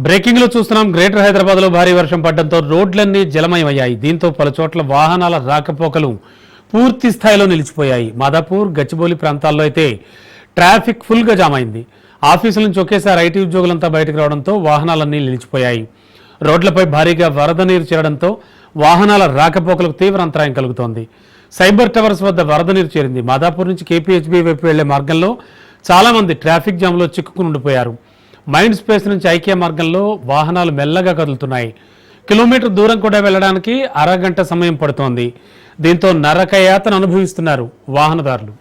Breaking లో చూస్తున్నాం. Greater Hyderabad లో భారీ వర్షం పడడంతో రోడ్లన్నీ జలమయమయ్యాయి. దీంతో పలు చోట్ల వాహనాల రాకపోకలు పూర్తి స్థాయిలో నిలిచిపోయాయి. మాదాపూర్, గచ్చిబౌలి ప్రాంతాల్లో అయితే ట్రాఫిక్ ఫుల్ గా జామ్ అయింది. ఆఫీసుల నుంచి ఒకేసారి ఐటీ ఉద్యోగులంతా బయటకు రావడంతో వాహనాలన్నీ నిలిచిపోయాయి. రోడ్లపై భారీగా వరద నీరు చేరడంతో వాహనాల రాకపోకలకు తీవ్ర అంతరాయం కలుగుతోంది. సైబర్ టవర్స్ వద్ద వరద నీరు చేరింది. మాదాపూర్ నుంచి కేపీహెచ్బీ వైపు వెళ్లే మార్గంలో చాలా మంది ట్రాఫిక్ జామ్లో చిక్కుకుని ఉండిపోయారు. మైండ్ స్పేస్ నుంచి ఐక్య మార్గంలో వాహనాలు మెల్లగా కదులుతున్నాయి. కిలోమీటర్ దూరం కూడా వెళ్ళడానికి అరగంట సమయం పడుతోంది. దీంతో నరకయాతన అనుభవిస్తున్నారు వాహనదారులు.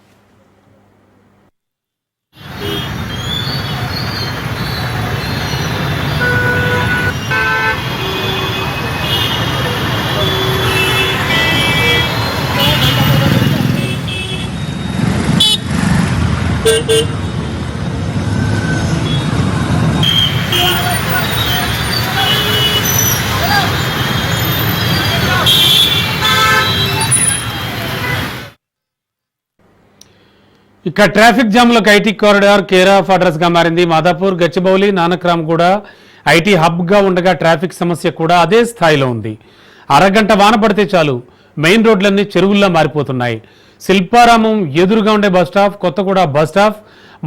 ఇక ట్రాఫిక్ జామ్లకు IT corridor care of address గా మారింది. మాదాపూర్, గచ్చిబౌలి, నానక్రామ్ కూడా ఐటీ హబ్ గా ఉండగా ట్రాఫిక్ సమస్య కూడా అదే స్థాయిలో ఉంది. అరగంట వాన పడితే చాలు మెయిన్ రోడ్లన్నీ చెరువుల్లా మారిపోతున్నాయి. శిల్పారామం ఎదురుగా ఉండే bus stop, Kothaguda bus stop,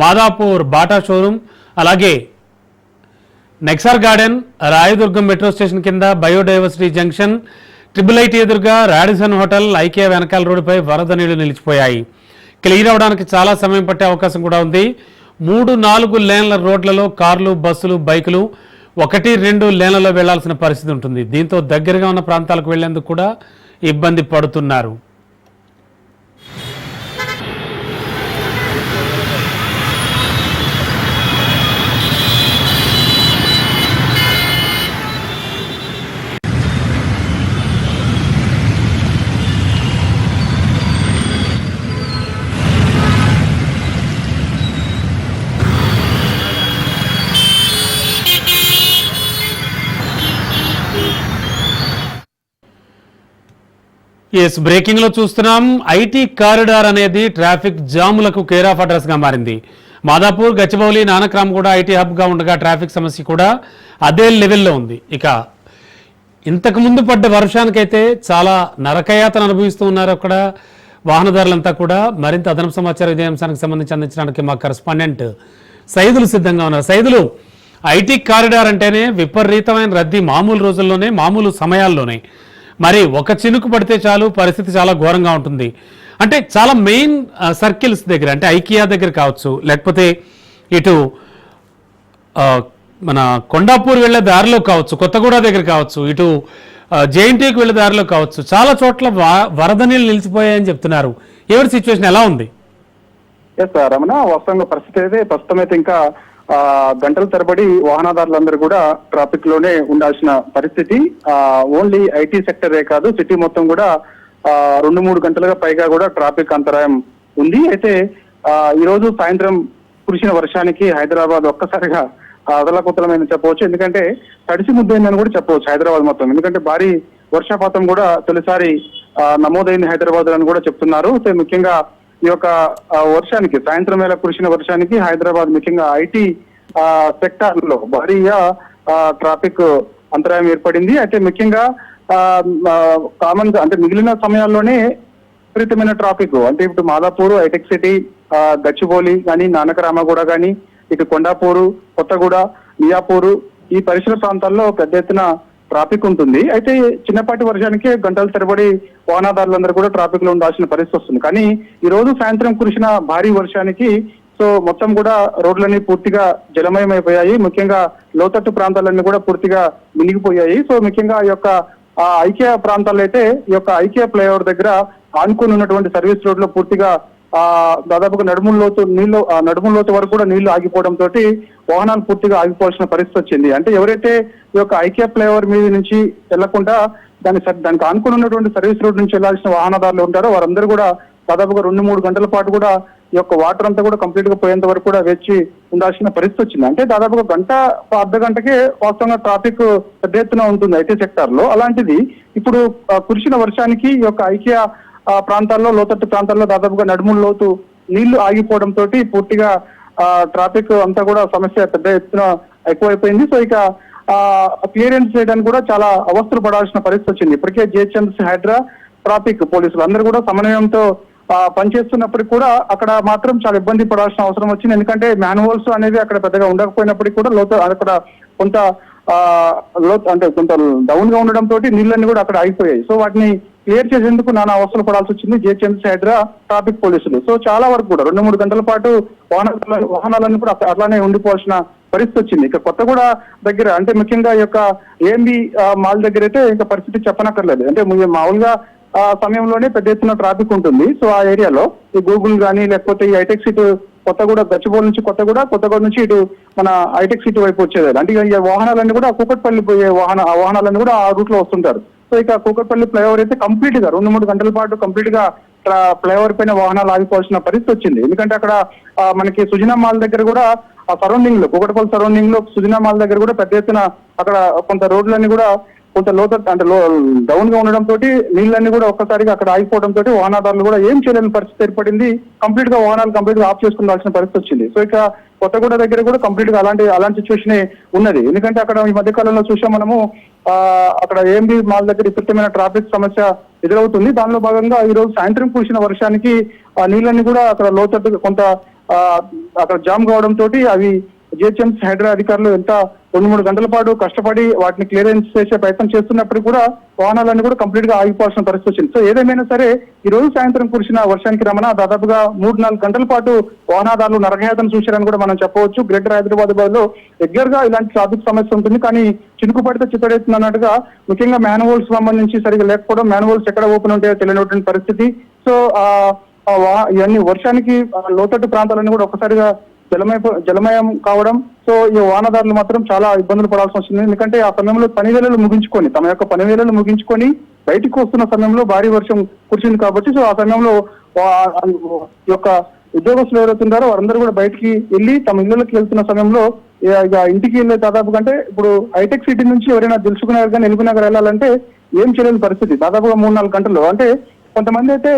Madhapur Bata showroom, అలాగే నెక్సార్ గార్డెన్, రాయదుర్గం మెట్రో స్టేషన్ కింద బయోడైవర్సిటీ జంక్షన్, ట్రిపుల్ ఐటీ ఎదురుగా రాడిసన్ హోటల్, ఐకియా వెనకాల రోడ్డుపై వరద నీళ్లు నిలిచిపోయాయి. క్లియర్ అవడానికి చాలా సమయం పట్టే అవకాశం కూడా ఉంది. 3-4 లేన్ల రోడ్లలో కార్లు, బస్సులు, బైకులు 1-2 లేన్లలో వెళ్లాల్సిన పరిస్థితి ఉంటుంది. దీంతో దగ్గరగా ఉన్న ప్రాంతాలకు వెళ్లేందుకు కూడా ఇబ్బంది పడుతున్నారు. బ్రేకింగ్ లో చూస్తున్నాం. ఐటీ కారిడార్ అనేది ట్రాఫిక్ జాములకు కేర్ ఆఫ్ అడ్రస్ గా మారింది. మాదాపూర్, గచ్చిబౌలి, నానక్రామ్ కూడా ఐటీ హబ్ గా ఉండగా ట్రాఫిక్ సమస్య కూడా అదే లెవెల్లో ఉంది. ఇక ఇంతకు ముందు పడ్డ వర్షానికైతే చాలా నరకయాతన అనుభవిస్తూ ఉన్నారు అక్కడ వాహనదారులంతా కూడా. మరింత అదనపు సమాచారం ఇదే అంశానికి సంబంధించి అందించడానికి మా కరెస్పాండెంట్ సైదులు సిద్ధంగా ఉన్నారు. సైదులు, ఐటీ కారిడార్ అంటేనే విపరీతమైన రద్దీ మామూలు రోజుల్లోనే, మామూలు సమయాల్లోనే. మరి ఒక చినుకు పడితే చాలు పరిస్థితి చాలా ఘోరంగా ఉంటుంది. అంటే చాలా మెయిన్ సర్కిల్స్ దగ్గర, అంటే ఐకియా దగ్గర కావచ్చు, లేకపోతే ఇటు మన కొండాపూర్ వెళ్లే దారిలో కావచ్చు, కొత్తగూడ దగ్గర కావచ్చు, ఇటు జేఎన్టీకి వెళ్లే దారిలో కావచ్చు, చాలా చోట్ల వరద నీళ్ళు నిలిచిపోయాయని చెప్తున్నారు. ఎవరి సిచ్యువేషన్ ఎలా ఉంది? రమణ, వాస్తవంగా పరిస్థితి అయితే ప్రస్తుతం అయితే ఇంకా గంటల తరబడి వాహనదారులందరూ కూడా ట్రాఫిక్ లోనే ఉండాల్సిన పరిస్థితి. ఓన్లీ ఐటీ సెక్టరే కాదు, సిటీ మొత్తం కూడా 2-3 గంటలుగా పైగా కూడా ట్రాఫిక్ అంతరాయం ఉంది. అయితే ఈ రోజు సాయంత్రం కురిసిన వర్షానికి హైదరాబాద్ ఒక్కసారిగా అదలకుతలమైన చెప్పవచ్చు. ఎందుకంటే తడిసి ముద్దైందని కూడా చెప్పవచ్చు హైదరాబాద్ మొత్తం. ఎందుకంటే భారీ వర్షపాతం కూడా తొలిసారి నమోదైంది హైదరాబాద్ అని కూడా చెప్తున్నారు. అయితే ముఖ్యంగా ఈ యొక్క వర్షానికి, సాయంత్రం వేళ కురిసిన వర్షానికి హైదరాబాద్ ముఖ్యంగా ఐటీ సెక్టార్ లో భారీగా ట్రాఫిక్ అంతరాయం ఏర్పడింది. అయితే ముఖ్యంగా కామన్ గా, అంటే మిగిలిన సమయాల్లోనే విపరీతమైన ట్రాఫిక్, అంటే ఇప్పుడు మాదాపూర్, హైటెక్ సిటీ, గచ్చిబౌలి కానీ, నానకరామగూడ కానీ, ఇటు కొండాపూరు, కొత్తగూడ, మియాపూరు, ఈ పరిసర ప్రాంతాల్లో పెద్ద ఎత్తున ట్రాఫిక్ ఉంటుంది. అయితే చిన్నపాటి వర్షానికి గంటల తరబడి వాహనదారులందరూ కూడా ట్రాఫిక్ లో ఉండాల్సిన పరిస్థితి వస్తుంది. కానీ ఈ రోజు సాయంత్రం కురిసిన భారీ వర్షానికి మొత్తం కూడా రోడ్లన్నీ పూర్తిగా జలమయమైపోయాయి. ముఖ్యంగా లోతట్టు ప్రాంతాలన్నీ కూడా పూర్తిగా మునిగిపోయాయి. ముఖ్యంగా ఈ యొక్క ఐకియా ప్రాంతాల్లో అయితే ఈ యొక్క ఐకియా ఫ్లైఓవర్ దగ్గర ఆనుకుని ఉన్నటువంటి సర్వీస్ రోడ్ లో పూర్తిగా దాదాపుగా నడుముల లోతు వరకు కూడా నీళ్లు ఆగిపోవడంతో వాహనాలు పూర్తిగా ఆగిపోవాల్సిన పరిస్థితి వచ్చింది. అంటే ఎవరైతే ఈ యొక్క ఐకియా ఫ్లైఓవర్ మీద నుంచి వెళ్లకుండా దానికి ఆనుకుని ఉన్నటువంటి సర్వీస్ రోడ్ నుంచి వెళ్లాల్సిన వాహనదారులు ఉంటారో వారందరూ కూడా దాదాపుగా 2-3 గంటల పాటు కూడా ఈ యొక్క వాటర్ అంతా కూడా కంప్లీట్ గా పోయేంత వరకు కూడా వేచి ఉండాల్సిన పరిస్థితి వచ్చింది. అంటే దాదాపుగా అర్ధ గంటకే వాస్తవంగా ట్రాఫిక్ పెద్ద ఎత్తున ఉంటుంది ఐటీ సెక్టార్ లో. అలాంటిది ఇప్పుడు కురిసిన వర్షానికి ఈ యొక్క ఐకియా ప్రాంతాల్లో, లోతట్టు ప్రాంతాల్లో దాదాపుగా నడుముల లోతు నీళ్లు ఆగిపోవడంతో పూర్తిగా ట్రాఫిక్ అంతా కూడా సమస్య పెద్ద ఎత్తున ఎక్కువైపోయింది. ఇక క్లియరెన్స్ చేయడానికి కూడా చాలా అవస్థలు పడాల్సిన పరిస్థితి వచ్చింది. ఇప్పటికే జిహెచ్ఎంసీ, హైడ్రా, ట్రాఫిక్ పోలీసులు అందరూ కూడా సమన్వయంతో పనిచేస్తున్నప్పటికీ కూడా అక్కడ మాత్రం చాలా ఇబ్బంది పడాల్సిన అవసరం వచ్చింది. ఎందుకంటే మ్యాన్హోల్స్ అనేవి అక్కడ పెద్దగా ఉండకపోయినప్పటికీ కూడా అక్కడ కొంత అంటే కొంత డౌన్ గా ఉండడం తోటి నీళ్ళన్నీ కూడా అక్కడ ఆగిపోయాయి. సో వాటిని క్లియర్ చేసేందుకు నానా అవసరం పడాల్సి వచ్చింది జిహెచ్ఎంసీ, హైడ్రా, ట్రాఫిక్ పోలీసులు. సో చాలా వరకు కూడా 2-3 గంటల పాటు వాహనాలన్నీ కూడా అట్లానే ఉండిపోవాల్సిన పరిస్థితి వచ్చింది. ఇక కొత్తగూడ దగ్గర అంటే ముఖ్యంగా ఈ యొక్క ఏఎంబి మాల్ దగ్గర అయితే ఇంకా పరిస్థితి చెప్పనక్కర్లేదు. అంటే మామూలుగా ఆ సమయంలోనే పెద్ద ఎత్తున ట్రాఫిక్ ఉంటుంది. సో ఆ ఏరియాలో ఈ గూగుల్ కానీ లేకపోతే ఈ హైటెక్ సిటీ కొత్తగూడ, గచ్చిబౌలి నుంచి కొత్తగూడ నుంచి ఇటు మన హైటెక్ సిటీ వైపు వచ్చేది. అంటే ఈ వాహనాలన్నీ కూడా కూకట్పల్లి పోయే వాహనాలన్నీ కూడా ఆ రూట్ లో వస్తుంటారు. సో ఇక కూకట్పల్లి ఫ్లైఓవర్ అయితే కంప్లీట్ గా 2-3 గంటల పాటు కంప్లీట్ గా ఫ్లైఓవర్ పైన వాహనాలు ఆగిపోవాల్సిన పరిస్థితి వచ్చింది. ఎందుకంటే అక్కడ మనకి సుజనా మాల్ దగ్గర కూడా ఆ సరౌండింగ్ లో కూకట్పల్లి సరౌండింగ్ లో సుజనా మాల్ దగ్గర కూడా పెద్ద ఎత్తున అక్కడ కొంత రోడ్లన్నీ కూడా కొంత అంటే డౌన్ గా ఉండడం తోటి నీళ్ళన్నీ కూడా ఒక్కసారిగా అక్కడ ఆగిపోవడం తోటి వాహనదారులు కూడా ఏం చేయలేని పరిస్థితి ఏర్పడింది. కంప్లీట్ గా వాహనాలు కంప్లీట్ గా ఆఫ్ చేసుకున్నాల్సిన పరిస్థితి వచ్చింది. సో ఇక కొత్తగూడ దగ్గర కూడా కంప్లీట్ గా అలాంటి సిచ్యువేషన్ ఉన్నది. ఎందుకంటే అక్కడ ఈ మధ్య కాలంలో చూసాం మనము అక్కడ ఏఎంబి మాల్ దగ్గర విపరీతమైన ట్రాఫిక్ సమస్య ఎదురవుతుంది. దానిలో భాగంగా ఈ రోజు సాయంత్రం కురిసిన వర్షానికి ఆ నీళ్ళన్నీ కూడా అక్కడ లోతట్టు కొంత అక్కడ జామ్ కావడం తోటి అవి జిహెచ్ఎంసీ, హైడ్రా అధికారులు ఎంత 2-3 గంటల పాటు కష్టపడి వాటిని క్లియరెన్స్ చేసే ప్రయత్నం చేస్తున్నప్పుడు కూడా వాహనాలన్నీ కూడా కంప్లీట్ గా ఆగిపోవాల్సిన పరిస్థితి వచ్చింది. సో ఏదేమైనా సరే ఈ రోజు సాయంత్రం కురిసిన వర్షానికి రమణ దాదాపుగా 3-4 గంటల పాటు వాహనదారులు నరకయాతన చూశారని కూడా మనం చెప్పవచ్చు. గ్రేటర్ హైదరాబాద్ లో రెగ్యులర్ గా ఇలాంటి ట్రాఫిక్ సమస్య ఉంటుంది. కానీ చినుకు పడితే చిత్తడెత్తుంది అన్నట్టుగా ముఖ్యంగా మ్యాన్హోల్స్ సంబంధించి సరిగ్గా లేకపోవడం, మ్యాన్హోల్స్ ఎక్కడ ఓపెన్ ఉంటాయో తెలియనటువంటి పరిస్థితి. సో ఇవన్నీ వర్షానికి లోతట్టు ప్రాంతాలన్నీ కూడా ఒక్కసారిగా జలమయం కావడం. సో ఈ వాహనదారులు మాత్రం చాలా ఇబ్బందులు పడాల్సి వస్తుంది. ఎందుకంటే ఆ సమయంలో తమ యొక్క పని వేళలు ముగించుకొని బయటికి వస్తున్న సమయంలో భారీ వర్షం కురిసింది కాబట్టి సో ఆ సమయంలో యొక్క ఉద్యోగస్తులు ఎవరైతున్నారో వారందరూ కూడా బయటికి వెళ్ళి తమ ఇళ్లకి వెళ్తున్న సమయంలో ఇక ఇంటికి వెళ్ళే దాదాపుగా అంటే ఇప్పుడు హైటెక్ సిటీ నుంచి ఎవరైనా దిల్సుకునగర్ కానీ ఎల్బీనగర్ వెళ్ళాలంటే ఏం చేయలేని పరిస్థితి. దాదాపుగా 3-4 గంటలు. అంటే కొంతమంది అయితే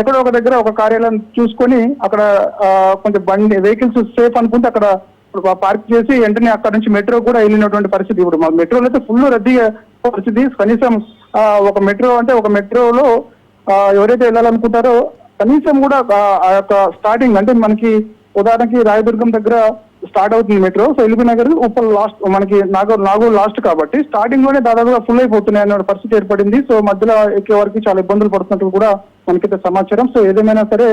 ఎక్కడో ఒక దగ్గర ఒక కార్యాలయం చూసుకొని అక్కడ కొంచెం వెహికల్స్ సేఫ్ అనుకుంటే అక్కడ పార్క్ చేసి వెంటనే అక్కడ నుంచి మెట్రో కూడా వెళ్ళినటువంటి పరిస్థితి. ఇప్పుడు మా మెట్రోలో అయితే ఫుల్ రద్దీ పరిస్థితి. కనీసం ఒక మెట్రోలో ఎవరైతే వెళ్ళాలనుకుంటారో కనీసం కూడా ఆ యొక్క స్టార్టింగ్ అంటే మనకి ఉదాహరణకి రాయదుర్గం దగ్గర స్టార్ట్ అవుతుంది metro. So LB Nagar Uppal last మనకి నాగూర్ లాస్ట్ కాబట్టి స్టార్టింగ్ లోనే దాదాపుగా ఫుల్ అయిపోతున్నాయి అన్న పరిస్థితి ఏర్పడింది. సో మధ్యలో ఎక్కే వారికి చాలా ఇబ్బందులు పడుతున్నట్టు కూడా మనకైతే సమాచారం. సో ఏదేమైనా సరే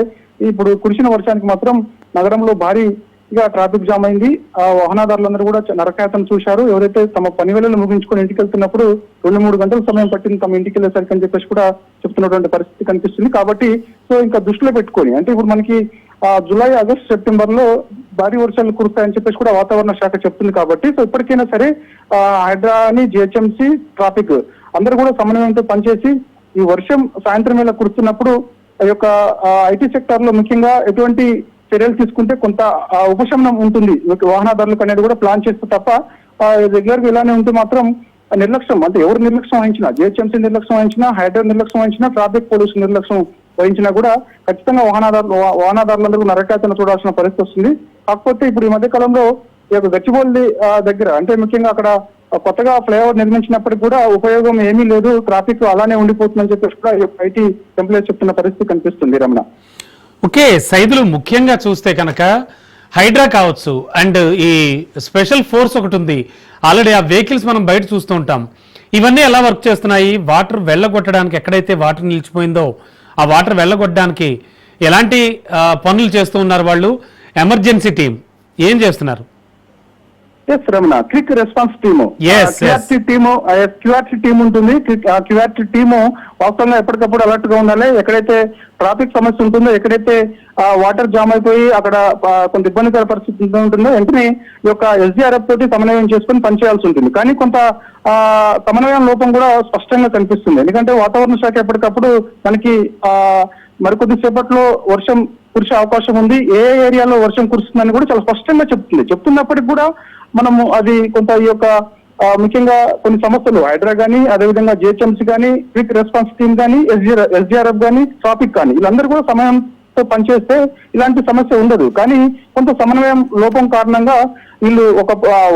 ఇప్పుడు కురిసిన వర్షానికి మాత్రం నగరంలో భారీగా ట్రాఫిక్ జామ్ అయింది. ఆ వాహనదారులందరూ కూడా నరకయాతన చూశారు. ఎవరైతే తమ పని వేళలు ముగించుకొని ఇంటికి వెళ్తున్నప్పుడు 2-3 గంటల సమయం పట్టింది తమ ఇంటికి వెళ్ళేసరికి అని చెప్పేసి కూడా చెప్తున్నటువంటి పరిస్థితి కనిపిస్తుంది. కాబట్టి సో ఇంకా దృష్టిలో పెట్టుకొని అంటే ఇప్పుడు మనకి జూలై, ఆగస్ట్, సెప్టెంబర్ లో భారీ వర్షాలు కురుస్తాయని చెప్పేసి కూడా వాతావరణ శాఖ చెప్తుంది. కాబట్టి సో ఇప్పటికైనా సరే హైడ్రా అని జిహెచ్ఎంసీ, ట్రాఫిక్ అందరూ కూడా సమన్వయంతో పనిచేసి ఈ వర్షం సాయంత్రం వేళ కురుస్తున్నప్పుడు ఈ యొక్క ఐటీ సెక్టార్ లో ముఖ్యంగా ఎటువంటి చర్యలు తీసుకుంటే కొంత ఉపశమనం ఉంటుంది వాహనదారులకు అనేది కూడా ప్లాన్ చేస్తే తప్ప రెగ్యులర్ గా ఇలానే ఉంటే మాత్రం నిర్లక్ష్యం అంటే ఎవరు నిర్లక్ష్యం వహించినా, జిహెచ్ఎంసీ నిర్లక్ష్యం వహించినా, హైడ్రా నిర్లక్ష్యం వహించినా, ట్రాఫిక్ పోలీసు నిర్లక్ష్యం వహించినా కూడా ఖచ్చితంగా వాహనదారులందరూ నరకయాతన చూడాల్సిన పరిస్థితి వస్తుంది. కాకపోతే ఇప్పుడు ఈ మధ్య కాలంలో ఈ యొక్క గచ్చిబౌలి దగ్గర అంటే ముఖ్యంగా అక్కడ కొత్తగా ఫ్లైఓవర్ నిర్మించినప్పటికీ కూడా ఉపయోగం ఏమీ లేదు, ట్రాఫిక్ అలానే ఉండిపోతుందని చెప్పేసి కూడా ఐటీ ఎంప్లాయీస్ చెప్తున్న పరిస్థితి కనిపిస్తుంది. రమణ, ఓకే, సైదులు ముఖ్యంగా చూస్తే కనుక హైడ్రా కావచ్చు అండ్ ఈ స్పెషల్ ఫోర్స్ ఒకటి ఉంది. ఆల్రెడీ ఆ వెహికల్స్ మనం బయట చూస్తూ ఉంటాం. ఇవన్నీ ఎలా వర్క్ చేస్తున్నాయి? వాటర్ వెళ్ళగొట్టడానికి ఎక్కడైతే వాటర్ నిలిచిపోయిందో ఆ వాటర్ వెళ్ళగొట్టడానికి ఎలాంటి పనులు చేస్తూ ఉన్నారు వాళ్ళు? ఎమర్జెన్సీ టీం ఏం చేస్తున్నారు? S Ramana, quick response team, QRT team ఉంటుంది. క్యూఆర్టీ టీము వాస్తవంగా ఎప్పటికప్పుడు అలర్ట్ గా ఉండాలి. ఎక్కడైతే ట్రాఫిక్ సమస్య ఉంటుందో, ఎక్కడైతే వాటర్ జామ్ అయిపోయి అక్కడ కొంత ఇబ్బందికర పరిస్థితి ఉంటుందో వెంటనే ఈ యొక్క ఎస్డీఆర్ఎఫ్ తోటి సమన్వయం చేసుకుని పనిచేయాల్సి ఉంటుంది. కానీ కొంత సమన్వయం లోపం కూడా స్పష్టంగా కనిపిస్తుంది. ఎందుకంటే వాతావరణ శాఖ ఎప్పటికప్పుడు మనకి మరికొద్ది సేపట్లో వర్షం కురిసే అవకాశం ఉంది, ఏ ఏరియాలో వర్షం కురుస్తుందని కూడా చాలా స్పష్టంగా చెప్తున్నప్పటికీ కూడా మనము అది కొంత ఈ యొక్క ముఖ్యంగా కొన్ని సంస్థలు హైడ్రా కానీ అదేవిధంగా జిహెచ్ఎంసీ కానీ, క్విక్ రెస్పాన్స్ టీమ్ కానీ, ఎస్డీఆర్ఎఫ్ కానీ, ట్రాఫిక్ కానీ వీళ్ళందరూ కూడా సమయంతో పనిచేస్తే ఇలాంటి సమస్య ఉండదు. కానీ కొంత సమన్వయం లోపం కారణంగా వీళ్ళు ఒక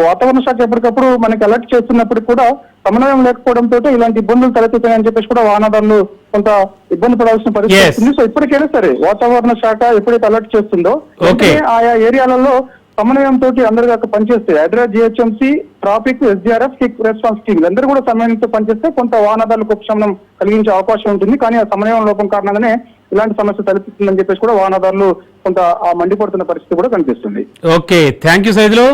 వాతావరణ శాఖ ఎప్పటికప్పుడు మనకి అలర్ట్ చేస్తున్నప్పుడు కూడా సమన్వయం లేకపోవడంతో ఇలాంటి ఇబ్బందులు తలెత్తుతాయని చెప్పేసి కూడా వాహనదారులు కొంత ఇబ్బంది పడాల్సిన పరిస్థితి Yes. వస్తుంది. సో ఇప్పటికైనా సరే వాతావరణ శాఖ ఎప్పుడైతే అలర్ట్ చేస్తుందో Okay. ఆయా ఏరియాలలో సమన్వయంతో అందరూ కాక పనిచేస్తాయి. Hyderabad GHMC, traffic, SDRF, quick response team అందరూ కూడా సమన్వయంతో పనిచేస్తే కొంత వాహనదారులకు ఉపశమనం కలిగించే అవకాశం ఉంటుంది. కానీ ఆ సమన్వయం లోపం కారణంగానే ఇలాంటి సమస్య తలెత్తుతుందని చెప్పేసి కూడా వాహనదారులు కొంత మండిపడుతున్న పరిస్థితి కూడా కనిపిస్తుంది. Okay, thank you Saidulu.